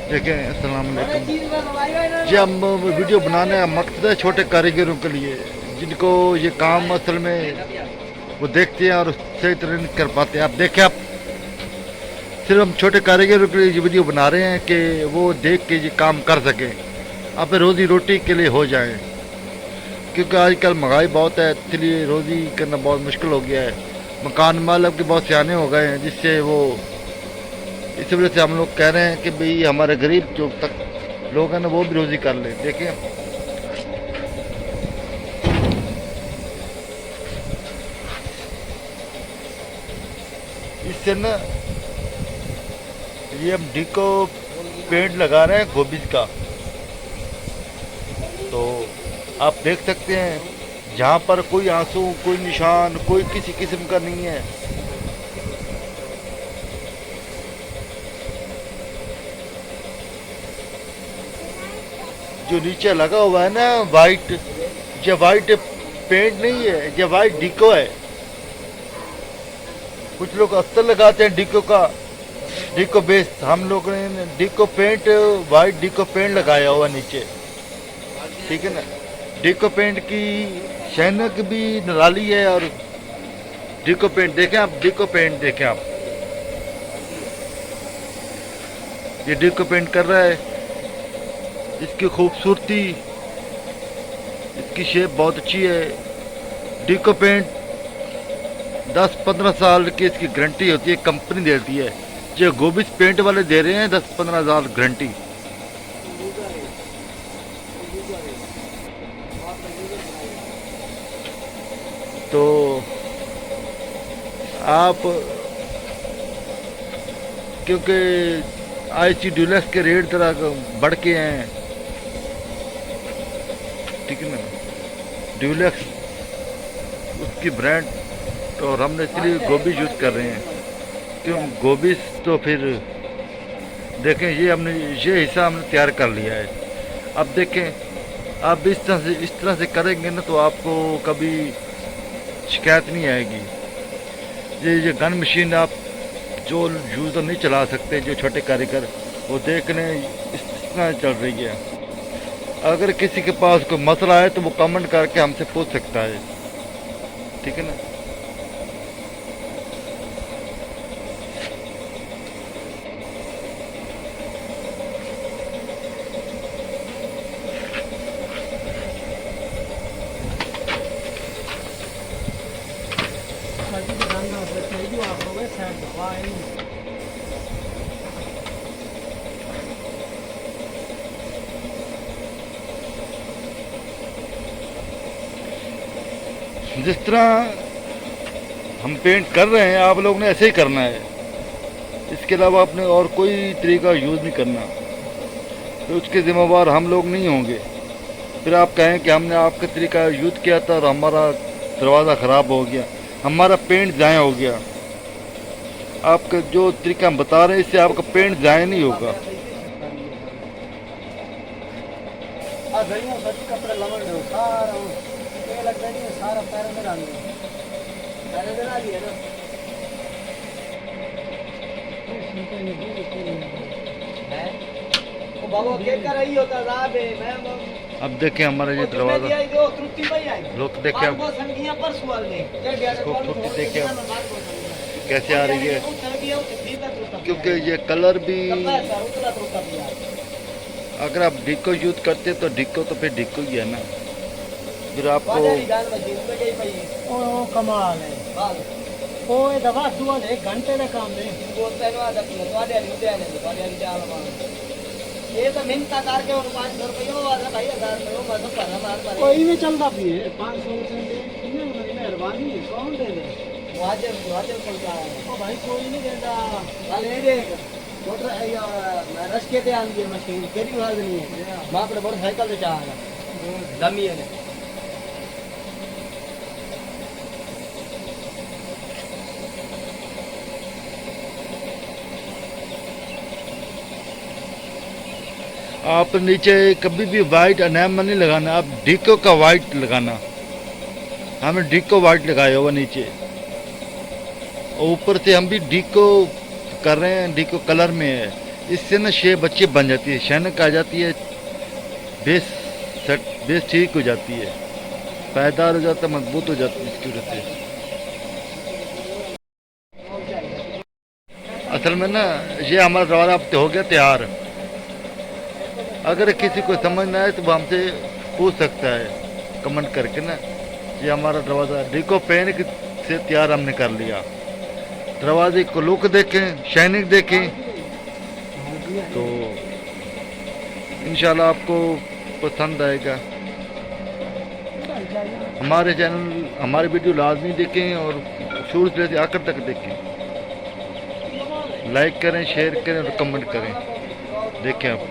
देखें, अस्सलाम वालेकुम। ये हम वीडियो बनाने का मकसद है छोटे कारीगरों के लिए, जिनको ये काम असल में वो देखते हैं और सही तरह नहीं कर पाते। आप देखें, आप सिर्फ हम छोटे कारीगरों के लिए ये वीडियो बना रहे हैं कि वो देख के ये काम कर सकें, अपने रोज़ी रोटी के लिए हो जाएं। क्योंकि आजकल महंगाई बहुत है, इसलिए रोज़ी करना बहुत मुश्किल हो गया है। मकान मालिक के बहुत सियाने हो गए हैं, जिससे वो इस वजह से हम लोग कह रहे हैं कि भाई हमारे गरीब जो तक लोग हैं ना वो भी रोज़ी कर लें। देखिए, इससे ना ये हम डिको पेंट लगा रहे हैं गोभी का। तो आप देख सकते हैं जहाँ पर कोई आंसू, कोई निशान, कोई किसी किस्म का नहीं है। जो नीचे लगा हुआ है ना वाइट, ये वाइट पेंट नहीं है, ये वाइट डिको है। कुछ लोग अस्तर लगाते हैं डिको का, डिको बेस। हम लोग ने डिको पेंट, वाइट डिको पेंट लगाया हुआ नीचे, ठीक है ना। डिको पेंट की शैनक भी निराली है। और डिको पेंट देखें आप, डिको पेंट देखें आप, ये डिको पेंट कर रहा है। इसकी खूबसूरती, इसकी शेप बहुत अच्छी है। डिको पेंट 10-15 साल की इसकी गारंटी होती है, कंपनी देती है। जो गोभी पेंट वाले दे रहे हैं 10-15 साल गारंटी। तो आप, क्योंकि आईसी डीलक्स के रेट तरह बढ़ के हैं, ठीक है ना, डीलक्स उसकी ब्रांड। और हमने इसलिए गोभी यूज़ कर रहे हैं, क्यों गोभी। तो फिर देखें, ये हमने ये हिस्सा हमने तैयार कर लिया है। अब देखें, आप इस तरह से करेंगे ना तो आपको कभी शिकायत नहीं आएगी। ये गन मशीन आप जो यूज़र नहीं चला सकते, जो छोटे कारीगर, वो देखने इस तरह चल रही है। अगर किसी के पास कोई मसला है तो वो कमेंट करके हमसे पूछ सकता है, ठीक है ना। जिस तरह हम पेंट कर रहे हैं, आप लोग ने ऐसे ही करना है। इसके अलावा आपने और कोई तरीका यूज़ नहीं करना, तो उसके ज़िम्मेवार हम लोग नहीं होंगे। फिर आप कहें कि हमने आपका तरीका यूज़ किया था और हमारा दरवाज़ा ख़राब हो गया, हमारा पेंट ज़ाया हो गया। आपका जो तरीका हम बता रहे हैं, इससे आपका पेंट ज़ाया नहीं होगा। अब देखें हमारा ये दरवाज़ा, लोग देखें, अब खूबसूरती देखें अब कैसे आ रही है। क्योंकि ये कलर भी, अगर आप डिको यूज़ करते तो डिको तो फिर डिको ही है ना। फिर आपको कमाल है। ओ ये दवा दुआ एक घंटे का काम है। ये तो मिनता करके और 500 रुपये वाला भाई 1000 रुपये मतलब पर हमारे कोई में चलता भी है 500 रुपये में मेहरबानी है, कौन दे दे। वाजिब चलता है ओ भाई, कोई नहीं देता। अरे देख मोटर या रस के ते आंदी है मशीन केरी वाली नहीं है। मां पर मोटरसाइकिल से चाह लम्बी है। आप नीचे कभी भी वाइट एनामल नहीं लगाना, आप डिको का वाइट लगाना। हमें डिको वाइट लगाया हुआ नीचे, ऊपर से हम भी डिको कर रहे हैं, डिको कलर में है। इससे ना शेप अच्छी बन जाती है, शाइनिंग आ जाती है, बेस सेट बेस ठीक हो जाती है, पायदार हो जाता है, मजबूत हो जाती है इसकी वजह से। असल में ना ये हमारा दरवाज़ा अब हो गया तैयार। अगर किसी को समझ ना आए तो वो हमसे पूछ सकता है कमेंट करके ना। ये हमारा दरवाज़ा डिको पेन से तैयार हमने कर लिया। दरवाजे को लुक देखें, शाइनिंग देखें, तो इंशाल्लाह आपको पसंद आएगा। हमारे चैनल, हमारे वीडियो लाजमी देखें और शुरू से लेकर आखिर तक देखें। लाइक करें, शेयर करें और कमेंट करें। देखें आप।